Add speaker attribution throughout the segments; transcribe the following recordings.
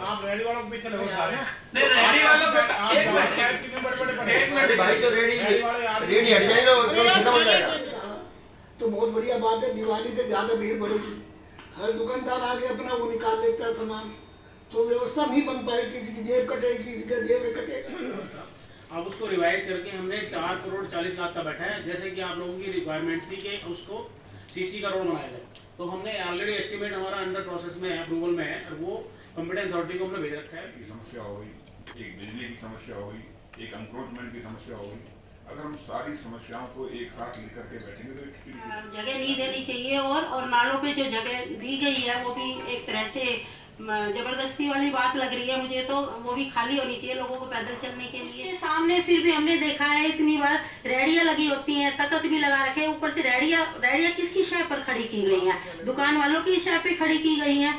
Speaker 1: आप रेडी वालों को पीछे लगो सारे।
Speaker 2: नहीं रेडी वालों पे एक मिनट भाई, जो रेडी हट जाए ना तो खत्म हो जाएगा।
Speaker 3: तो बहुत बढ़िया बात है। दिवाली पे ज्यादा भीड़ बढ़ेगी, हर दुकानदार आगे अपना वो निकाल लेता है सामान, तो व्यवस्था नहीं बन पाई, किसी की जेब कटेगी, किसी का जेब कटेगा।
Speaker 4: अब उसको रिवाइज करके हमने 4 करोड़ 40 लाख का बैठा है। जैसे कि आप लोगों की रिक्वायरमेंट थी कि उसको सीसी का रोड बनाया जाए, तो हमने ऑलरेडी एस्टिमेट हमारा अंडर प्रोसेस में है, अप्रूवल में है, और वो कॉम्पिटेंट अथॉरिटी को हमने भेज रखा है।
Speaker 5: समस्या हो गई, एक बिजली की समस्या हो गई, एक एनक्रोचमेंट की समस्या हो गई। अगर हम सारी समस्याओं को एक साथ लेकर के बैठेंगे तो
Speaker 6: जगह नहीं देनी चाहिए, और नालों पे जो जगह दी गई है वो भी एक तरह से जबरदस्ती वाली बात लग रही है मुझे, तो वो भी खाली होनी चाहिए लोगों को पैदल चलने के लिए। सामने फिर भी हमने देखा है इतनी बार रेडियां लगी होती हैं, तख्त भी लगा रखे, ऊपर से रेडियां किसकी शय पर खड़ी की गई हैं? दुकान वालों की शय पे खड़ी की गई हैं।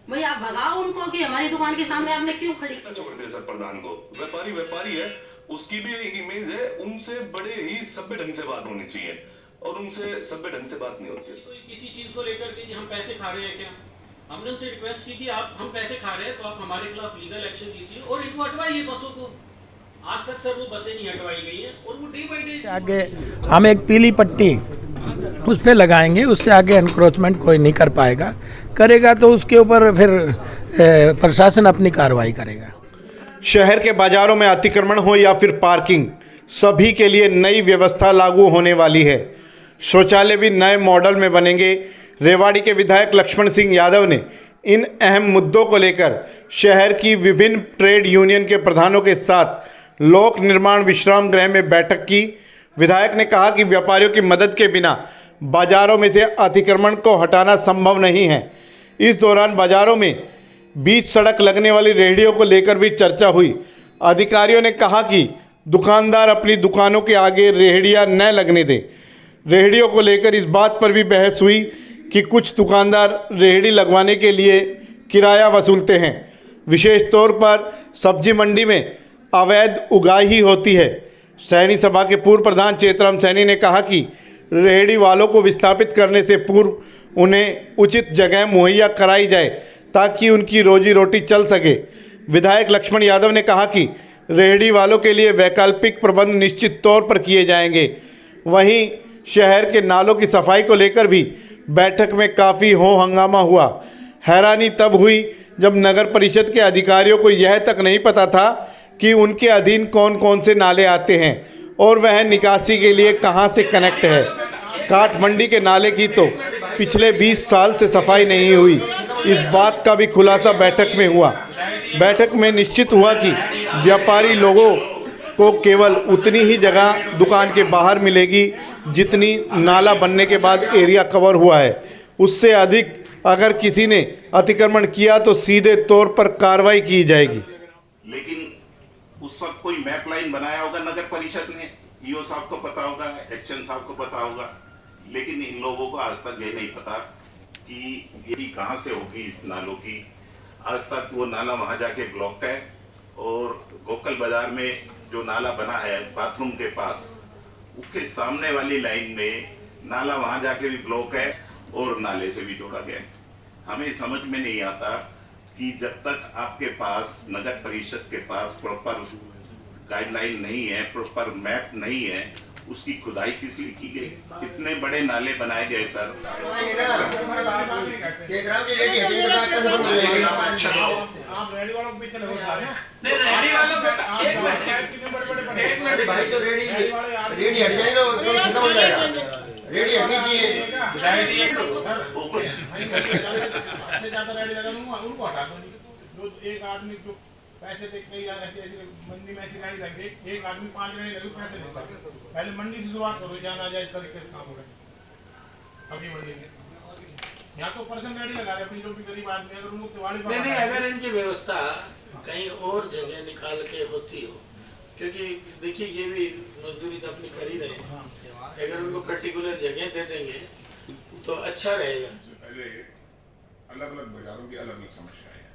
Speaker 6: भाई आप भगाओ उनको कि हमारी दुकान के सामने आपने क्यों खड़ी की?
Speaker 7: सर प्रधान को व्यापारी है, उसकी भी एक इमेज है, उनसे बड़े ही सभ्य ढंग से बात होनी चाहिए, और उनसे सभ्य ढंग से बात नहीं होती है।
Speaker 4: तो किसी चीज को लेकर के हम पैसे खा रहे हैं क्या? हमने उनसे रिक्वेस्ट की कि आप हम पैसे खा रहे हैं तो आप हमारे खिलाफ लीगल एक्शन लीजिए और इनको हटवाइए बसों को। आज तक सर वो बसें नहीं हटवाई गई हैं, और वो डे बाई डे
Speaker 8: आगे हम एक पीली पट्टी उस पर लगाएंगे, उससे आगे एनक्रोचमेंट कोई नहीं कर पाएगा, करेगा तो उसके ऊपर फिर प्रशासन अपनी कार्रवाई करेगा।
Speaker 9: शहर के बाजारों में अतिक्रमण हो या फिर पार्किंग, सभी के लिए नई व्यवस्था लागू होने वाली है। शौचालय भी नए मॉडल में बनेंगे। रेवाड़ी के विधायक लक्ष्मण सिंह यादव ने इन अहम मुद्दों को लेकर शहर की विभिन्न ट्रेड यूनियन के प्रधानों के साथ लोक निर्माण विश्राम गृह में बैठक की। विधायक ने कहा कि व्यापारियों की मदद के बिना बाजारों में से अतिक्रमण को हटाना संभव नहीं है। इस दौरान बाजारों में बीच सड़क लगने वाली रेहड़ियों को लेकर भी चर्चा हुई। अधिकारियों ने कहा कि दुकानदार अपनी दुकानों के आगे रेहड़ियां न लगने दें। रेहड़ियों को लेकर इस बात पर भी बहस हुई कि कुछ दुकानदार रेहड़ी लगवाने के लिए किराया वसूलते हैं। विशेष तौर पर सब्जी मंडी में अवैध उगाही होती है। सैनी सभा के पूर्व प्रधान चेतराम सैनी ने कहा कि रेहड़ी वालों को विस्थापित करने से पूर्व उन्हें उचित जगह मुहैया कराई जाए ताकि उनकी रोजी रोटी चल सके। विधायक लक्ष्मण यादव ने कहा कि रेहड़ी वालों के लिए वैकल्पिक प्रबंध निश्चित तौर पर किए जाएंगे। वहीं शहर के नालों की सफाई को लेकर भी बैठक में काफ़ी हो हंगामा हुआ। हैरानी तब हुई जब नगर परिषद के अधिकारियों को यह तक नहीं पता था कि उनके अधीन कौन कौन से नाले आते हैं और वह निकासी के लिए कहां से कनेक्ट है। काठ मंडी के नाले की तो पिछले 20 साल से सफाई नहीं हुई। इस बात का भी खुलासा बैठक में हुआ। बैठक में निश्चित हुआ कि व्यापारी लोगों को केवल उतनी ही जगह दुकान के बाहर मिलेगी जितनी नाला बनने के बाद एरिया कवर हुआ है। उससे अधिक अगर किसी ने अतिक्रमण किया तो सीधे तौर पर कार्रवाई की जाएगी।
Speaker 5: लेकिन उस वक्त कोई मैप लाइन बनाया होगा नगर परिषद ने, ईओ साहब को पता होगा, एक्शन साहब को पता होगा, लेकिन इन लोगों को आज तक ये नहीं पता कि ये कहाँ से होगी इस नालों की। आज तक वो नाला वहाँ जाके ब्लॉक है, और गोकल बाजार में जो नाला बना है बाथरूम के पास, उसके सामने वाली लाइन में नाला वहाँ जाके भी ब्लॉक है और नाले से भी जोड़ा गया है। हमें समझ में नहीं आता कि जब तक आपके पास नगर परिषद के पास प्रॉपर गाइडलाइन नहीं है, प्रॉपर मैप नहीं है, उसकी खुदाई किस लिए की गई? कितने बड़े नाले बनाए गए सर।
Speaker 1: आप रेडी वालों को पीछे लगो सारे।
Speaker 2: नहीं रेडी वालों पे एक मिनट भाई, जो रेडी हट जाए ना तो खत्म हो जाएगा। रेडी हटनी चाहिए।
Speaker 1: सबसे ज्यादा रेडी लगा दूंगा उनको हटा दो। जो एक आदमी जो पैसे देख के ऐसे मंडी में ऐसी गाड़ी लगी, एक आदमी 5 गाड़ी लगी, पैसे नहीं। पहले मंडी से शुरुआत करो, जाना जाए तरीके से काम हो रहा है अभी मंडी में। यहाँ तो पर्सन गाड़ी लगा रहे अपनी, जो भी गरीब आदमी अगर उनको दिवाली
Speaker 2: नहीं, अगर इनकी व्यवस्था कहीं और जगह निकाल के होती हो, क्योंकि देखिए ये भी मजदूरी तो अपनी कर ही रहे हैं, अगर उनको पर्टिकुलर जगह दे देंगे तो अच्छा रहेगा।
Speaker 5: पहले अलग अलग बाजारों की अलग अलग समस्याएं हैं।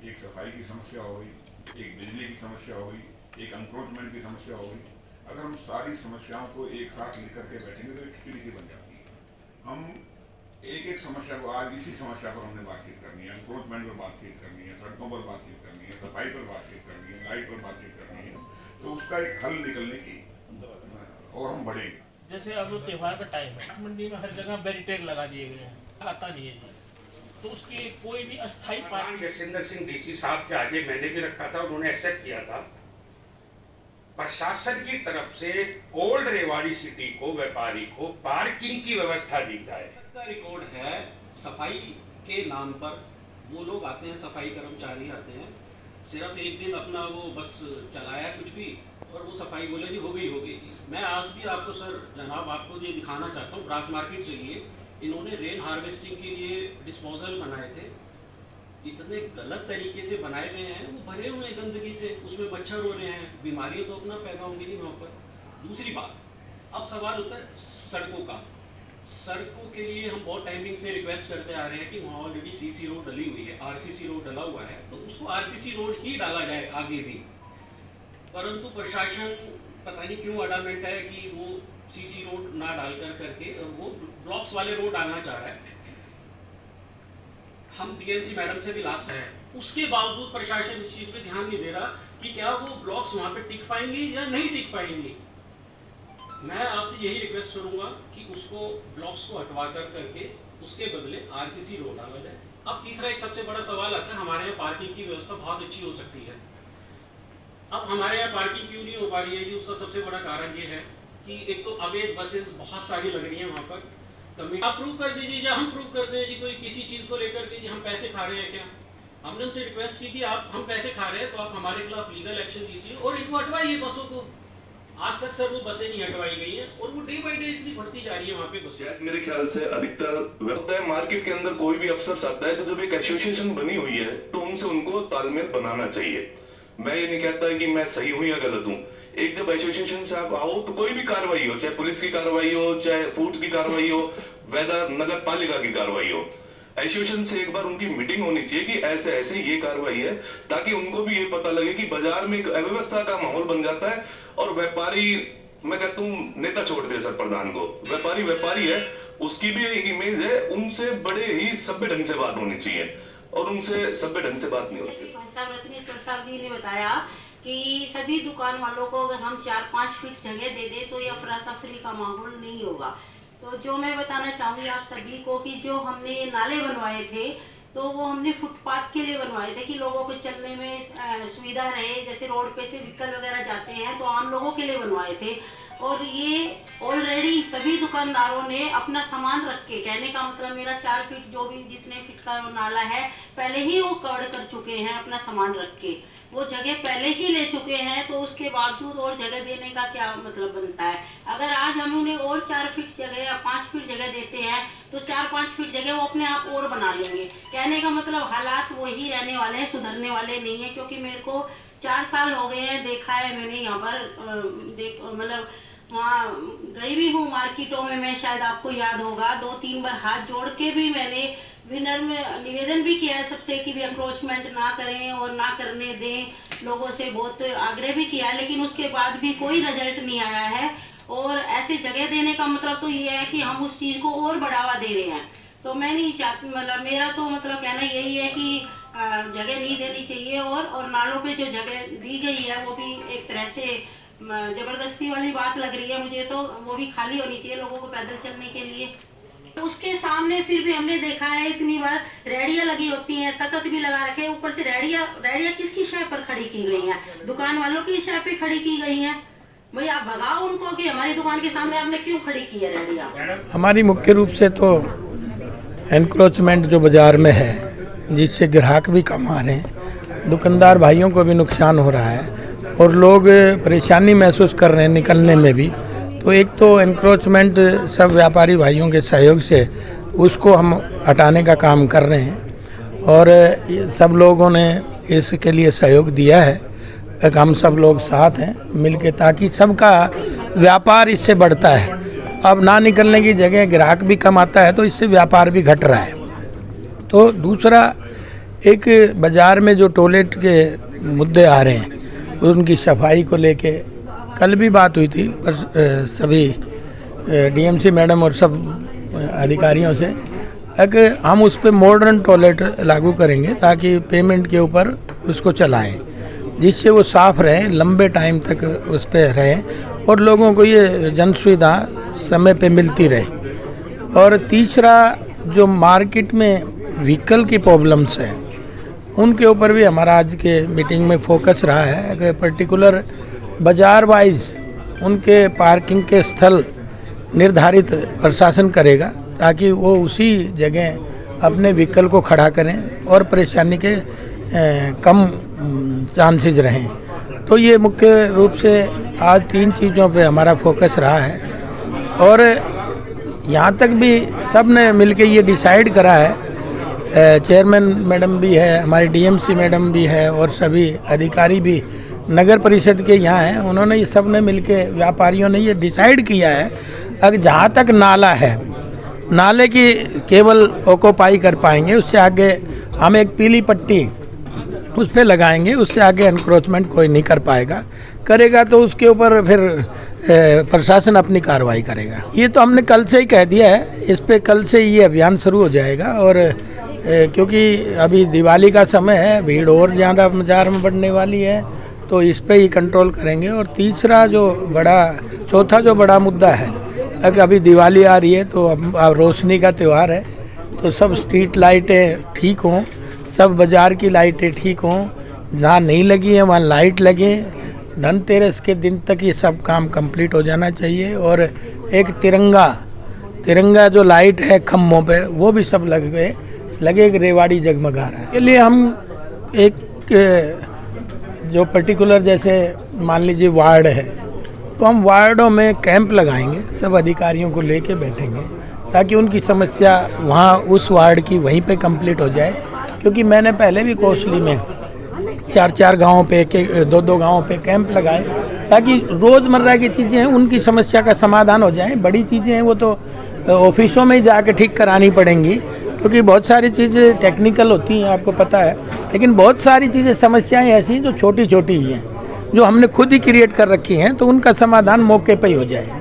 Speaker 5: एक सफाई की समस्या हो गई, एक बिजली की समस्या हो गई, एक एनक्रोचमेंट की समस्या हो गई। अगर हम सारी समस्याओं को एक साथ लेकर के बैठेंगे तो एक खिचड़ी सी बन जाती है। हम
Speaker 10: एक एक समस्या को, आज इसी समस्या पर हमने बातचीत करनी है, एनक्रोचमेंट पर बातचीत करनी है, सड़कों पर बातचीत करनी है, सफाई पर बातचीत करनी है, लाइट पर बातचीत करनी है, तो उसका एक हल निकलने की और हम बढ़ेंगे।
Speaker 11: जैसे अब त्योहार का टाइम है, मंडी में हर जगह बैरिकेड लगा दिए गए हैं, आता नहीं है जी, तो उसकी कोई भी अस्थायी
Speaker 12: जसविंदर सिंह डीसी साहब के आगे मैंने भी रखा था, उन्होंने एक्सेप्ट किया था। प्रशासन की तरफ से ओल्ड रेवाड़ी सिटी को, व्यापारी को पार्किंग की व्यवस्था दी जाए।
Speaker 13: का रिकॉर्ड है, सफाई के नाम पर वो लोग आते हैं, सफाई कर्मचारी आते हैं, सिर्फ एक दिन अपना वो बस चलाया कुछ भी और वो सफाई बोले जी हो गई। मैं आज भी आपको सर जनाब आपको ये दिखाना चाहता हूँ, ब्रास मार्केट चलिए, इन्होंने रेन हार्वेस्टिंग के लिए डिस्पोजल बनाए थे, इतने गलत तरीके से बनाए गए हैं, वो भरे हुए हैं गंदगी से, उसमें मच्छर हो रहे हैं, बीमारियां तो अपना पैदा होंगी नहीं वहाँ पर। दूसरी बात, अब सवाल होता है सड़कों का। सड़कों के लिए हम बहुत टाइमिंग से रिक्वेस्ट करते आ रहे हैं कि वहाँ ऑलरेडी सीसी रोड डली हुई है, आरसीसी रोड डला हुआ है, तो उसको आरसीसी रोड ही डाला जाए आगे भी। परंतु प्रशासन पता नहीं क्यों अडामेंट है कि वो सीसी रोड ना डालकर करके वो ब्लॉक्स वाले रोड डालना चाह रहा है। हम डीएमसी मैडम से भी लास्ट हैं, उसके बावजूद प्रशासन इस चीज पे ध्यान नहीं दे रहा कि क्या वो ब्लॉक्स वहां पे टिक पाएंगे या नहीं टिक पाएंगे। मैं आपसे यही रिक्वेस्ट करूंगा कि उसको ब्लॉक्स को हटवा करके उसके बदले आरसीसी रोड डाला जाए। अब तीसरा एक सबसे बड़ा सवाल आता है, हमारे यहाँ पार्किंग की व्यवस्था बहुत अच्छी हो सकती है, अब हमारे यहाँ पार्किंग क्यों नहीं हो पा रही है जी? उसका सबसे बड़ा कारण ये है कि एक तो अवैध बसेस बहुत सारी लग रही हैं वहाँ पर। आप प्रूव कर दीजिए या हम प्रूव करते हैं जी, कोई किसी चीज़ को लेकर के जी हम पैसे खा रहे हैं क्या? हमने उनसे रिक्वेस्ट की कि आप हम पैसे खा रहे हैं तो आप हमारे खिलाफ लीगल एक्शन लीजिए और इनको हटवाइए बसों को। आज तक सर वो बसें नहीं हटवाई गई हैं और वो डे बाई डे इतनी बढ़ती जा रही है वहाँ पे बसें।
Speaker 7: मेरे ख्याल से अधिकतर होता है मार्केट के अंदर कोई भी अफसर आता है तो जब एक एसोसिएशन बनी हुई है तो उनसे उनको तालमेल बनाना चाहिए। मैं ये नहीं कहता कि मैं सही हूँ या गलत हूँ, एक जब एसोसिएशन से आप आओ तो कोई भी कार्रवाई हो, चाहे पुलिस की कार्रवाई हो, चाहे फूड की कार्रवाई हो, वेदर नगर पालिका की कार्रवाई हो, एसोसिएशन से एक बार उनकी मीटिंग होनी चाहिए कि ऐसे ऐसे ये कार्रवाई है, ताकि उनको भी ये पता लगे कि बाजार में एक अव्यवस्था का माहौल बन जाता है और व्यापारी, मैं कहता हूँ नेता छोड़ दे सर प्रधान को, व्यापारी व्यापारी है, उसकी भी एक इमेज है, उनसे बड़े ही सभ्य ढंग से बात होनी चाहिए और उनसे सभ्य ढंग से बात नहीं होती।
Speaker 6: साहब जी ने बताया कि सभी दुकान वालों को अगर हम 4-5 फीट जगह दे दे तो ये अफरा तफरी का माहौल नहीं होगा। तो जो मैं बताना चाहूँगी आप सभी को कि जो हमने ये नाले बनवाए थे तो वो हमने फुटपाथ के लिए बनवाए थे कि लोगों को चलने में सुविधा रहे, जैसे रोड पे से व्हीकल वगैरह जाते हैं तो आम लोगों के लिए बनवाए थे। और ये ऑलरेडी सभी दुकानदारों ने अपना सामान रख के, कहने का मतलब मेरा 4 फीट जो भी जितने फीट का नाला है पहले ही वो कवर कर चुके हैं, अपना सामान रख के वो जगह पहले ही ले चुके हैं, तो उसके बावजूद और जगह देने का क्या मतलब बनता है? अगर आज हम उन्हें और 4 फीट जगह या 5 फीट जगह देते हैं तो 4-5 फीट जगह वो अपने आप और बना लेंगे। कहने का मतलब हालात वही रहने वाले हैं, सुधरने वाले नहीं है। क्योंकि मेरे को 4 साल हो गए हैं, देखा है मैंने यहाँ पर, मतलब वहाँ गई भी हूँ मार्केटों में, मैं शायद आपको याद होगा 2-3 बार हाथ जोड़ के भी मैंने विनर में निवेदन भी किया है सबसे कि भी अप्रोचमेंट ना करें और ना करने दें, लोगों से बहुत आग्रह भी किया है, लेकिन उसके बाद भी कोई रिजल्ट नहीं आया है। और ऐसे जगह देने का मतलब तो ये है कि हम उस चीज़ को और बढ़ावा दे रहे हैं। तो मैं नहीं चाहती, मतलब मेरा तो मतलब कहना यही है कि जगह नहीं देनी चाहिए और नालों पे जो जगह दी गई है वो भी एक तरह से जबरदस्ती वाली बात लग रही है मुझे, तो वो भी खाली होनी चाहिए लोगों को पैदल चलने के लिए। उसके सामने फिर भी हमने देखा है इतनी बार रेडियां लगी होती हैं, तख्त भी लगा रखे, ऊपर से रेडियां किसकी शय पर खड़ी की गई हैं? दुकान वालों की शय पे खड़ी की गई हैं। भाई आप भगाओ उनको कि हमारी दुकान के सामने आपने क्यों खड़ी की है रेडियां?
Speaker 8: हमारी मुख्य रूप से तो एनक्रोचमेंट जो बाजार में है, जिससे ग्राहक भी कम आ रहे हैं, दुकानदार भाइयों को भी नुकसान हो रहा है और लोग परेशानी महसूस कर रहे हैं निकलने में भी। तो एक तो एनक्रोचमेंट सब व्यापारी भाइयों के सहयोग से उसको हम हटाने का काम कर रहे हैं और सब लोगों ने इसके लिए सहयोग दिया है। एक हम सब लोग साथ हैं मिलके, ताकि सबका व्यापार इससे बढ़ता है। अब ना निकलने की जगह ग्राहक भी कम आता है तो इससे व्यापार भी घट रहा है। तो दूसरा, एक बाज़ार में जो टॉयलेट के मुद्दे आ रहे हैं उनकी सफाई को लेके कल भी बात हुई थी, पर सभी डीएमसी मैडम और सब अधिकारियों से अगर हम उस पर मॉडर्न टॉयलेट लागू करेंगे ताकि पेमेंट के ऊपर उसको चलाएं, जिससे वो साफ़ रहे, लंबे टाइम तक उस पर रहे और लोगों को ये जन सुविधा समय पे मिलती रहे। और तीसरा, जो मार्केट में व्हीकल की प्रॉब्लम्स हैं उनके ऊपर भी हमारा आज के मीटिंग में फोकस रहा है कि पर्टिकुलर बाज़ार वाइज उनके पार्किंग के स्थल निर्धारित प्रशासन करेगा ताकि वो उसी जगह अपने व्हीकल को खड़ा करें और परेशानी के कम चांसेस रहें। तो ये मुख्य रूप से आज 3 चीज़ों पे हमारा फोकस रहा है और यहाँ तक भी सब ने मिलके ये डिसाइड करा है, चेयरमैन मैडम भी है, हमारी डीएमसी मैडम भी है और सभी अधिकारी भी नगर परिषद के यहाँ हैं, उन्होंने ये सब ने मिलके, व्यापारियों ने ये डिसाइड किया है अगर जहाँ तक नाला है, नाले की केवल ऑक्यूपाई कर पाएंगे, उससे आगे हम एक पीली पट्टी उस पर लगाएंगे, उससे आगे एनक्रोचमेंट कोई नहीं कर पाएगा, करेगा तो उसके ऊपर फिर प्रशासन अपनी कार्रवाई करेगा। ये तो हमने कल से ही कह दिया है, इस पे कल से ये अभियान शुरू हो जाएगा और क्योंकि अभी दिवाली का समय है, भीड़ और ज़्यादा बाजार में बढ़ने वाली है, तो इस पे ही कंट्रोल करेंगे। और तीसरा चौथा जो बड़ा मुद्दा है, अगर अभी दिवाली आ रही है तो अब रोशनी का त्यौहार है, तो सब स्ट्रीट लाइटें ठीक हों, सब बाज़ार की लाइटें ठीक हों, जहाँ नहीं लगी है वहाँ लाइट लगे, धनतेरस के दिन तक ये सब काम कंप्लीट हो जाना चाहिए। और एक तिरंगा जो लाइट है खम्भों पे वो भी सब लगे रेवाड़ी जगमगा रहा है। इसके लिए हम एक जो पर्टिकुलर जैसे मान लीजिए वार्ड है, तो हम वार्डों में कैंप लगाएंगे, सब अधिकारियों को लेके बैठेंगे ताकि उनकी समस्या वहाँ उस वार्ड की वहीं पे कंप्लीट हो जाए। क्योंकि मैंने पहले भी कोसली में 4 गाँवों पे 2 गाँवों पे कैंप लगाए ताकि रोज़मर्रा की चीज़ें हैं उनकी समस्या का समाधान हो जाए। बड़ी चीज़ें हैं वो तो ऑफिसों में ही जाके ठीक करानी पड़ेंगी, क्योंकि बहुत सारी चीज़ें टेक्निकल होती हैं, आपको पता है, लेकिन बहुत सारी चीज़ें समस्याएं ऐसी हैं जो छोटी छोटी ही हैं, जो हमने खुद ही क्रिएट कर रखी हैं, तो उनका समाधान मौके पर ही हो जाए।